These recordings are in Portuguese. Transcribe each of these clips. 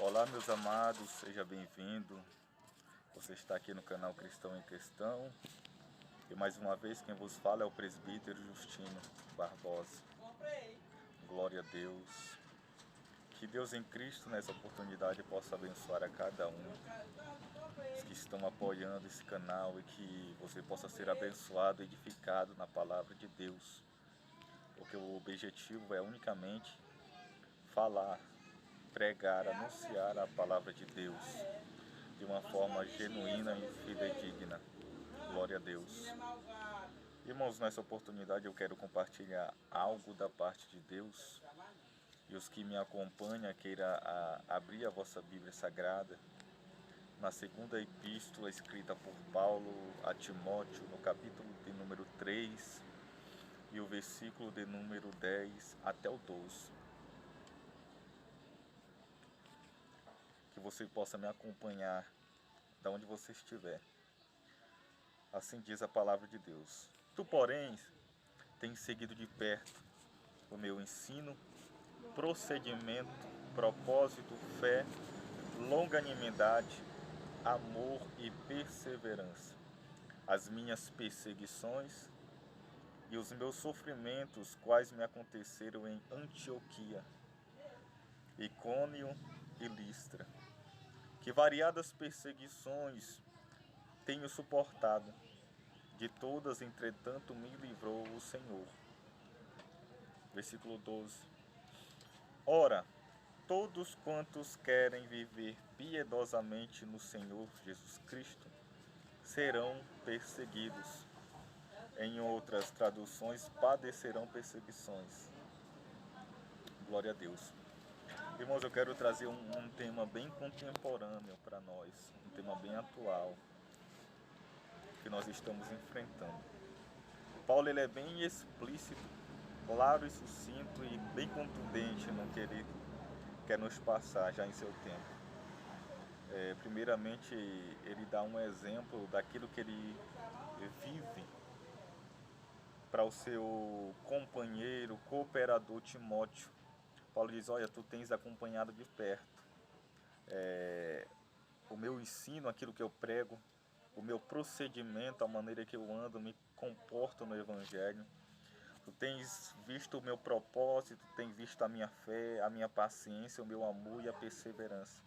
Olá, meus amados, seja bem-vindo. Você está aqui no canal Cristão em Questão. E mais uma vez quem vos fala é o presbítero Justino Barbosa. Glória a Deus. Que Deus em Cristo nessa oportunidade possa abençoar a cada um os que estão apoiando esse canal e que você possa ser abençoado e edificado na palavra de Deus. Porque o objetivo é unicamente falar, pregar, anunciar a palavra de Deus de uma forma genuína e fidedigna. Glória a Deus. Irmãos, nessa oportunidade eu quero compartilhar algo da parte de Deus. E os que me acompanham queiram abrir a vossa Bíblia Sagrada na segunda epístola escrita por Paulo a Timóteo, no capítulo de número 3 e o versículo de número 10 até o 12. Que você possa me acompanhar da onde você estiver. Assim diz a palavra de Deus. Tu, porém, tens seguido de perto o meu ensino, procedimento, propósito, fé, longanimidade, amor e perseverança, as minhas perseguições e os meus sofrimentos, quais me aconteceram em Antioquia, Icônio e Listra, que variadas perseguições tenho suportado, de todas, entretanto, me livrou o Senhor. Versículo 12. Ora, todos quantos querem viver piedosamente no Senhor Jesus Cristo serão perseguidos. Em outras traduções, padecerão perseguições. Glória a Deus. Irmãos, eu quero trazer um tema bem contemporâneo para nós, um tema bem atual que nós estamos enfrentando. Paulo ele é bem explícito, claro e sucinto e bem contundente no que ele quer nos passar já em seu tempo. Primeiramente, ele dá um exemplo daquilo que ele vive para o seu companheiro, cooperador Timóteo. Paulo diz, olha, tu tens acompanhado de perto o meu ensino, aquilo que eu prego, o meu procedimento, a maneira que eu ando, me comporto no Evangelho. Tu tens visto o meu propósito, tens visto a minha fé, a minha paciência, o meu amor e a perseverança.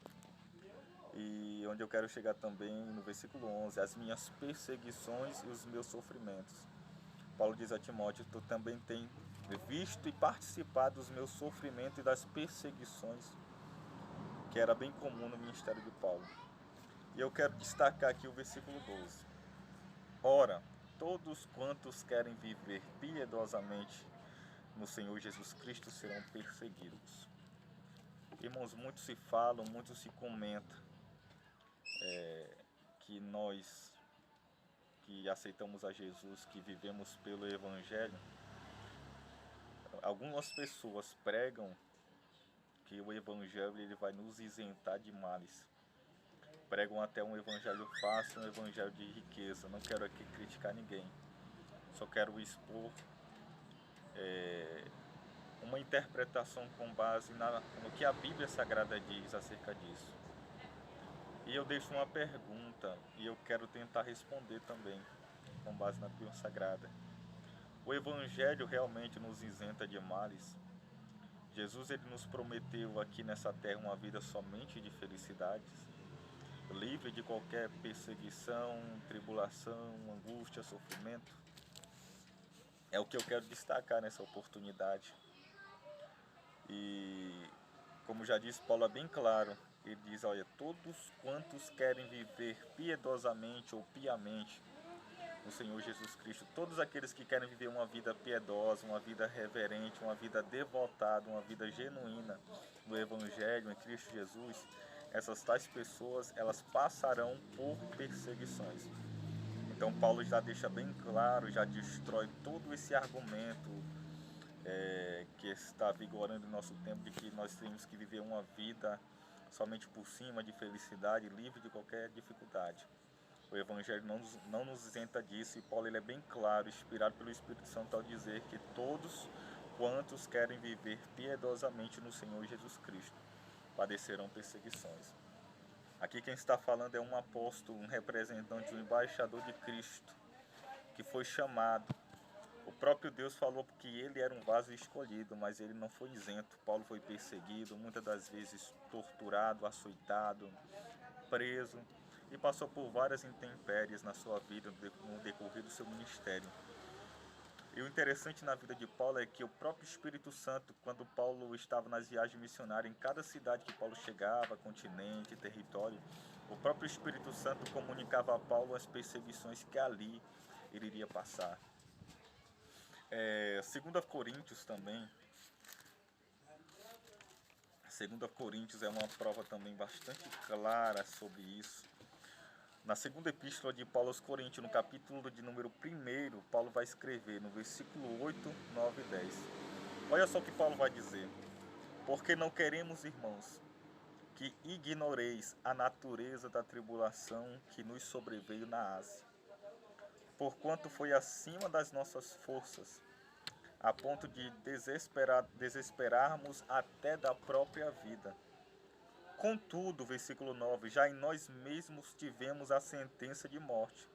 E onde eu quero chegar também no versículo 11, as minhas perseguições e os meus sofrimentos. Paulo diz a Timóteo, tu também tens visto e participado dos meus sofrimentos e das perseguições, que era bem comum no ministério de Paulo. E eu quero destacar aqui o versículo 12. Ora, todos quantos querem viver piedosamente no Senhor Jesus Cristo serão perseguidos. Irmãos, muito se fala, muito se comenta que nós que aceitamos a Jesus, que vivemos pelo Evangelho, algumas pessoas pregam que o Evangelho ele vai nos isentar de males. Pregam até um Evangelho fácil, um Evangelho de riqueza. Não quero aqui criticar ninguém, só quero expor uma interpretação com base no que a Bíblia Sagrada diz acerca disso. E eu deixo uma pergunta e eu quero tentar responder também, com base na Bíblia Sagrada. O Evangelho realmente nos isenta de males? Jesus ele nos prometeu aqui nessa terra uma vida somente de felicidades, livre de qualquer perseguição, tribulação, angústia, sofrimento? É o que eu quero destacar nessa oportunidade. E como já disse, Paulo é bem claro. Ele diz, olha, todos quantos querem viver piedosamente ou piamente no Senhor Jesus Cristo, todos aqueles que querem viver uma vida piedosa, uma vida reverente, uma vida devotada, uma vida genuína no Evangelho, em Cristo Jesus, essas tais pessoas, elas passarão por perseguições. Então Paulo já deixa bem claro, já destrói todo esse argumento que está vigorando no nosso tempo, de que nós temos que viver uma vida somente por cima, de felicidade, livre de qualquer dificuldade. O Evangelho não nos isenta disso, e Paulo ele é bem claro, inspirado pelo Espírito Santo, ao dizer que todos quantos querem viver piedosamente no Senhor Jesus Cristo padecerão perseguições. Aqui quem está falando é um apóstolo, um representante, um embaixador de Cristo, que foi chamado. O próprio Deus falou que ele era um vaso escolhido, mas ele não foi isento. Paulo foi perseguido, muitas das vezes torturado, açoitado, preso, e passou por várias intempéries na sua vida, no decorrer do seu ministério. E o interessante na vida de Paulo é que o próprio Espírito Santo, quando Paulo estava nas viagens missionárias, em cada cidade que Paulo chegava, continente, território, o próprio Espírito Santo comunicava a Paulo as perseguições que ali ele iria passar. 2 Coríntios também. 2 Coríntios é uma prova também bastante clara sobre isso. Na segunda epístola de Paulo aos Coríntios, no capítulo de número 1, Paulo vai escrever no versículo 8, 9 e 10. Olha só o que Paulo vai dizer. Porque não queremos, irmãos, que ignoreis a natureza da tribulação que nos sobreveio na Ásia, porquanto foi acima das nossas forças, a ponto de desesperarmos até da própria vida. Contudo, versículo 9, já em nós mesmos tivemos a sentença de morte,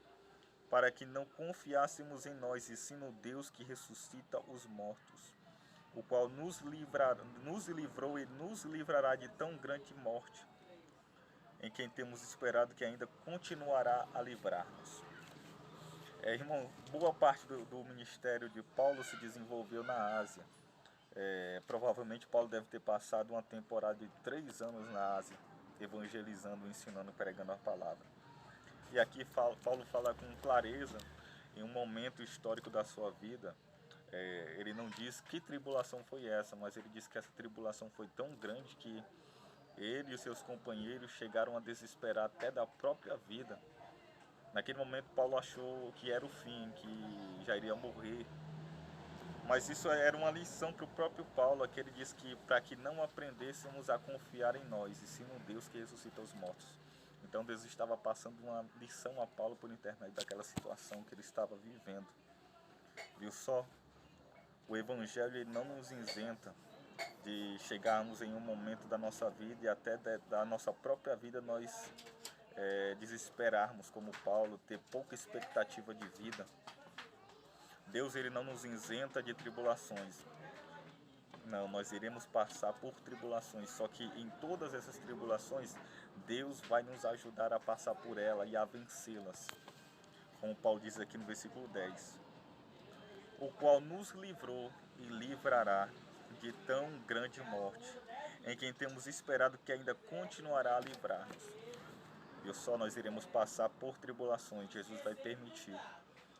para que não confiássemos em nós, e sim no Deus que ressuscita os mortos, o qual nos livrou e nos livrará de tão grande morte, em quem temos esperado que ainda continuará a livrar-nos. Irmão, boa parte do ministério de Paulo se desenvolveu na Ásia. Provavelmente Paulo deve ter passado uma temporada de 3 anos na Ásia, evangelizando, ensinando, pregando a palavra. E aqui Paulo fala com clareza, em um momento histórico da sua vida, ele não diz que tribulação foi essa, mas ele diz que essa tribulação foi tão grande que ele e os seus companheiros chegaram a desesperar até da própria vida. Naquele momento Paulo achou que era o fim, que já iria morrer. Mas isso era uma lição para o próprio Paulo, que ele diz que para que não aprendêssemos a confiar em nós, e sim no Deus que ressuscita os mortos. Então Deus estava passando uma lição a Paulo por intermédio daquela situação que ele estava vivendo. Viu só? O Evangelho ele não nos isenta de chegarmos em um momento da nossa vida e até da nossa própria vida nós desesperarmos como Paulo, ter pouca expectativa de vida. Deus ele não nos isenta de tribulações. Não, nós iremos passar por tribulações, só que em todas essas tribulações, Deus vai nos ajudar a passar por ela e a vencê-las. Como Paulo diz aqui no versículo 10. O qual nos livrou e livrará de tão grande morte, em quem temos esperado que ainda continuará a livrar-nos. E só nós iremos passar por tribulações, Jesus vai permitir.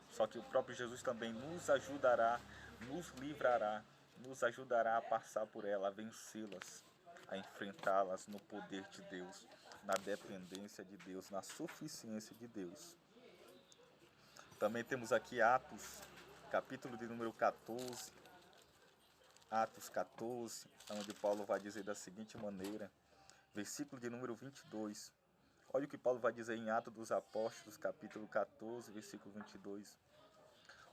Só que o próprio Jesus também nos ajudará, nos livrará, nos ajudará a passar por ela, a vencê-las, a enfrentá-las no poder de Deus, na dependência de Deus, na suficiência de Deus. Também temos aqui Atos, capítulo de número 14, Atos 14, onde Paulo vai dizer da seguinte maneira, versículo de número 22. Olha o que Paulo vai dizer em Atos dos Apóstolos, capítulo 14, versículo 22.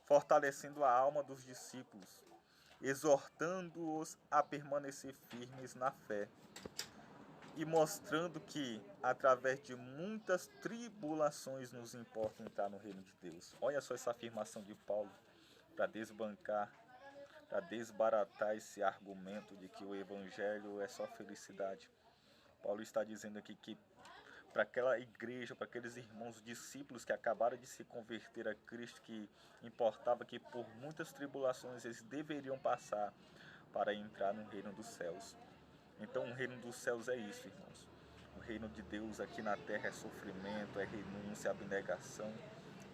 Fortalecendo a alma dos discípulos, exortando-os a permanecer firmes na fé, e mostrando que, através de muitas tribulações, nos importa entrar no reino de Deus. Olha só essa afirmação de Paulo, para desbancar, para desbaratar esse argumento de que o Evangelho é só felicidade. Paulo está dizendo aqui que para aquela igreja, para aqueles irmãos discípulos que acabaram de se converter a Cristo, que importava que por muitas tribulações eles deveriam passar para entrar no reino dos céus. Então o reino dos céus é isso, irmãos. O reino de Deus aqui na terra é sofrimento, é renúncia, abnegação.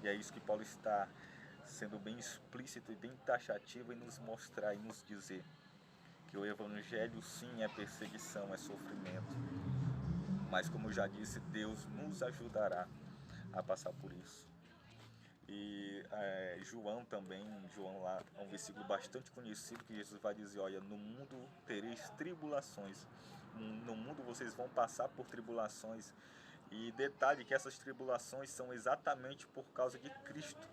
E é isso que Paulo está sendo bem explícito e bem taxativo em nos mostrar e nos dizer. Que o Evangelho sim é perseguição, é sofrimento. Mas como eu já disse, Deus nos ajudará a passar por isso. E João também, João lá, é um versículo bastante conhecido que Jesus vai dizer, olha, no mundo tereis tribulações, no mundo vocês vão passar por tribulações. E detalhe que essas tribulações são exatamente por causa de Cristo,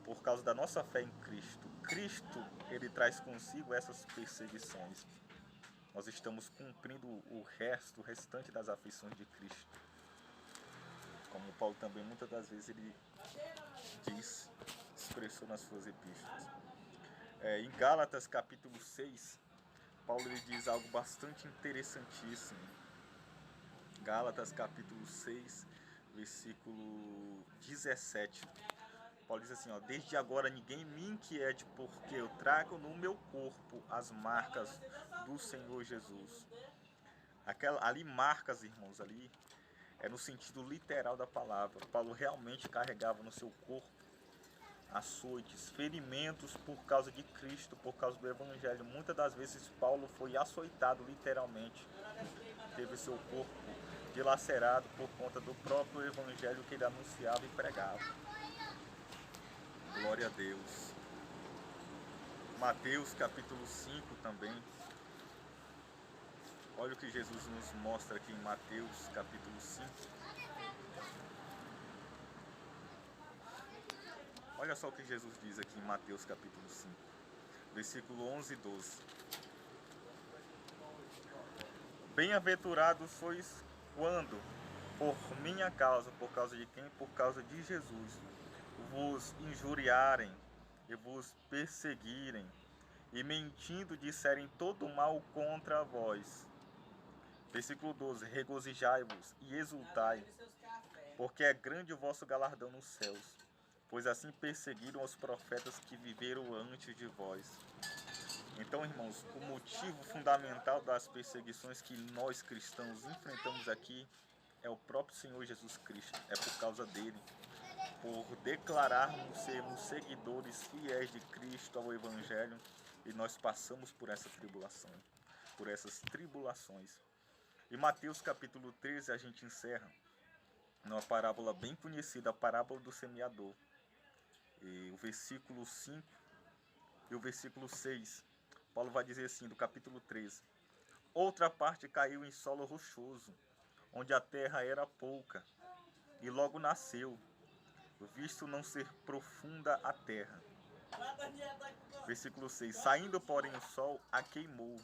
por causa da nossa fé em Cristo. Cristo, ele traz consigo essas perseguições. nós estamos cumprindo o restante das aflições de Cristo. Como Paulo também muitas das vezes ele expressou nas suas epístolas. Em Gálatas capítulo 6, Paulo ele diz algo bastante interessantíssimo. Gálatas capítulo 6, versículo 17. Paulo diz assim, desde agora ninguém me inquiete, porque eu trago no meu corpo as marcas do Senhor Jesus. Ali marcas, irmãos, ali é no sentido literal da palavra. Paulo realmente carregava no seu corpo açoites, ferimentos por causa de Cristo, por causa do Evangelho. Muitas das vezes Paulo foi açoitado literalmente, teve seu corpo dilacerado por conta do próprio Evangelho que ele anunciava e pregava. Glória a Deus. Mateus capítulo 5 também. Olha o que Jesus nos mostra aqui em Mateus capítulo 5. Olha só o que Jesus diz aqui em Mateus capítulo 5, versículo 11 e 12. Bem-aventurados sois quando, por minha causa, por causa de quem? Por causa de Jesus, vos injuriarem e vos perseguirem, e mentindo disserem todo mal contra vós. Versículo 12. Regozijai-vos e exultai, porque é grande o vosso galardão nos céus, pois assim perseguiram os profetas que viveram antes de vós. Então, irmãos, o motivo fundamental das perseguições que nós cristãos enfrentamos aqui é o próprio Senhor Jesus Cristo. É por causa dele, por declararmos sermos seguidores fiéis de Cristo ao Evangelho, e nós passamos por essa tribulação, por essas tribulações. Em Mateus capítulo 13 a gente encerra numa parábola bem conhecida, a parábola do semeador. E o versículo 5 e o versículo 6, Paulo vai dizer assim, do capítulo 13. Outra parte caiu em solo rochoso, onde a terra era pouca, e logo nasceu, visto não ser profunda a terra. Versículo 6. Saindo, porém, o sol a queimou,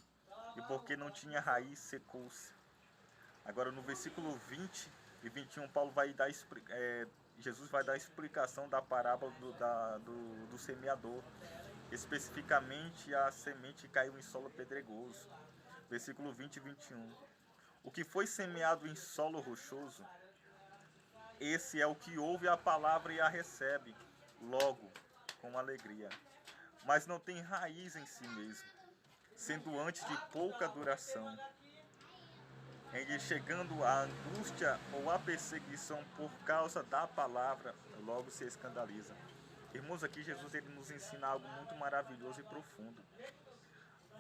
e porque não tinha raiz, secou-se. Agora, no versículo 20 e 21, Jesus vai dar a explicação da parábola do semeador, especificamente a semente que caiu em solo pedregoso. Versículo 20 e 21. O que foi semeado em solo rochoso, esse é o que ouve a palavra e a recebe logo, com alegria, mas não tem raiz em si mesmo, sendo antes de pouca duração, em chegando a angústia ou a perseguição por causa da palavra, logo se escandaliza. Irmãos, aqui Jesus ele nos ensina algo muito maravilhoso e profundo.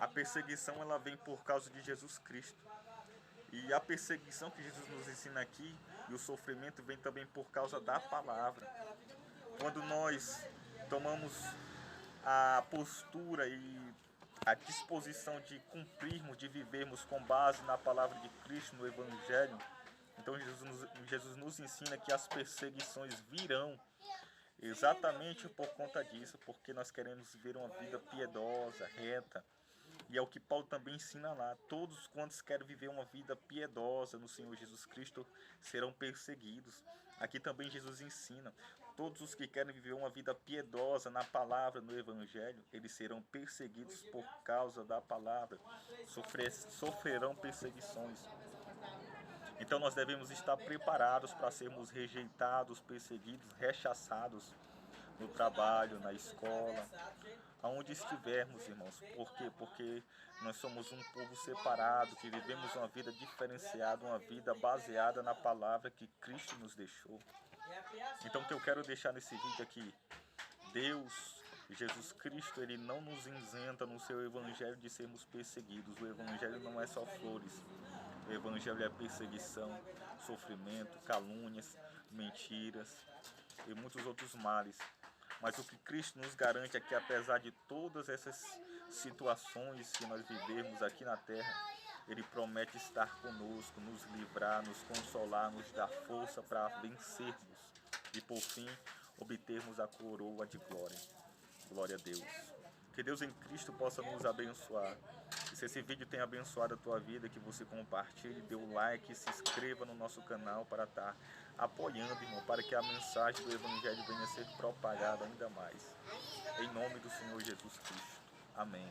A perseguição ela vem por causa de Jesus Cristo. E a perseguição que Jesus nos ensina aqui e o sofrimento vem também por causa da palavra. Quando nós tomamos a postura e a disposição de cumprirmos, de vivermos com base na palavra de Cristo, no Evangelho, então Jesus nos ensina que as perseguições virão exatamente por conta disso, porque nós queremos viver uma vida piedosa, reta. E é o que Paulo também ensina lá. Todos quantos querem viver uma vida piedosa no Senhor Jesus Cristo serão perseguidos. Aqui também Jesus ensina. Todos os que querem viver uma vida piedosa na palavra, no Evangelho, eles serão perseguidos por causa da palavra. Sofrerão perseguições. Então nós devemos estar preparados para sermos rejeitados, perseguidos, rechaçados no trabalho, na escola, aonde estivermos, irmãos. Por quê? Porque nós somos um povo separado, que vivemos uma vida diferenciada, uma vida baseada na palavra que Cristo nos deixou. Então o que eu quero deixar nesse vídeo aqui, Deus, Jesus Cristo, ele não nos isenta no seu Evangelho de sermos perseguidos. O Evangelho não é só flores. O Evangelho é perseguição, sofrimento, calúnias, mentiras e muitos outros males. Mas o que Cristo nos garante é que, apesar de todas essas situações que nós vivemos aqui na terra, Ele promete estar conosco, nos livrar, nos consolar, nos dar força para vencermos e, por fim, obtermos a coroa de glória. Glória a Deus. Que Deus em Cristo possa nos abençoar. E Se esse vídeo tem abençoado a tua vida, que você compartilhe, dê o like, se inscreva no nosso canal para estar apoiando, irmão, para que a mensagem do Evangelho venha a ser propagada ainda mais. Em nome do Senhor Jesus Cristo. Amém.